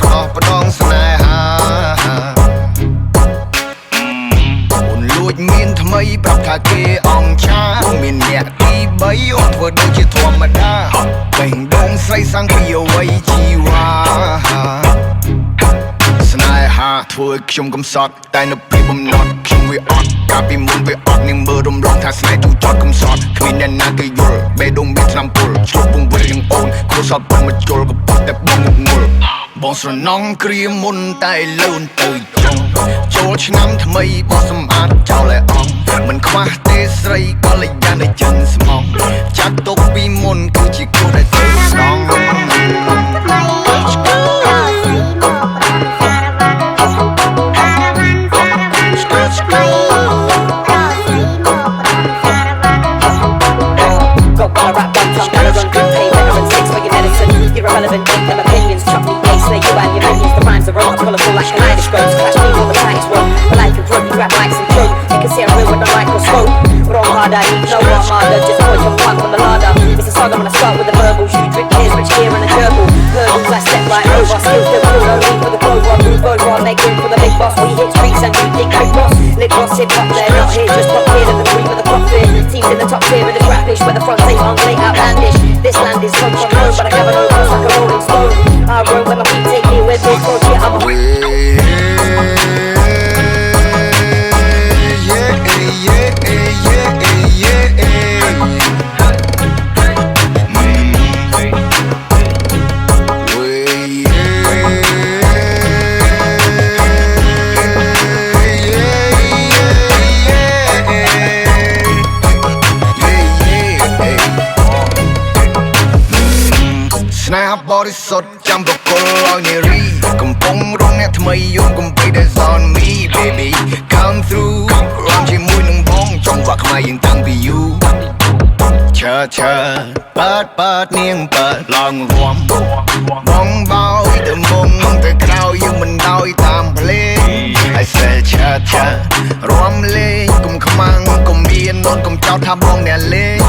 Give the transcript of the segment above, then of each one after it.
ប្រដោះប្រដងស្នេហាអូនលួចមានថ្មីប្រាប់ថាគេអង្ចាមានអ្នកទី3អូនធ្វើដូចជាធម្មតាបេះដូងស្រីសាំងពីអ្វីជីវ៉ាស្នេហាធ្វើឲ្យខ្ញុំកំសត់តែនៅពេលបំណត់ខ្ញុំវាអត់កាលពីមុនវាអត់នឹងមើលរំលងថាស្នេហ៍ទូចត់កំសត់គ្មានអ្នកណាគេយល់បេះដូងមានឆ្នាំពុលឆ្លុះពងវិលយ៉ាងអូនគួរសត់បំជុលក៏ប៉ុន្តែបងមុខងល់បងស្រណងគ្រាមុនតែលូនទៅចង់ចូលឆ្នាំថ្មីបោះសម្អាតចោលឲ្យអស់មិនខ្វះទេស្រីកល្យាណចិនស្មងចាត់ទុកពីមុនគឺជាគូដែលទៅស្នងIrrelevant, them opinions, chop me pace, now you and your minions, the rhymes are wrong, colourful like kaleidoscopes, clash me all the tightest rope, but like a drug, you grab mics and choke, you can see I'm real with the microscope, wrong hard, I need no more harder, just point from one from the larder, it's a song I'm gonna start with the verbal, shoot, drip, tears, rich gear and a gerbil, hurdles, I step right over, skills still cool, no need for the clover, move over, make room for the big boss, we hit streets and you think big boss, lip boss, hip hop, they're not here, just pop here to the cream of the profit, teams in the top tier of the rapish, where the front say late outlandish, this land is home from home, but I never know what's like a rolling stone. I roam where my feet take me with me, coach, yeah, I'm aស្នេហ៍បរិសុទ្ធចាំបកុលឲ្យនារីកំពុងរងអ្នកថ្មីយំកំពីដែល on me baby come through រំជាមួយនឹងបងចង់វាក់ខ្មែរយើងតាំងពីយូរឈើបើតនាងបើឡើងរួមបងបោយទៅមុំទៅក្រោយយើងមិនដោយតាមភ្លេង I say ឈើរំលេងកុំខ្មាំងកុំមាននន់កុំចោទថាបងអ្នកលេង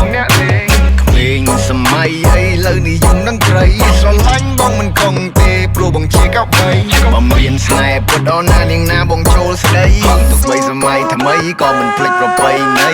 សម័យឥឡូវនិយមនឹងត្រីស្រឡាញ់បងមិនគង់ទេព្រោះបងជាកៅបីបើមានស្នេហ៍ពុតអូនណានាងណាបងចូលស្ដីទោះបីសម័យថ្មីក៏មិនភ្លេចប្រពៃណី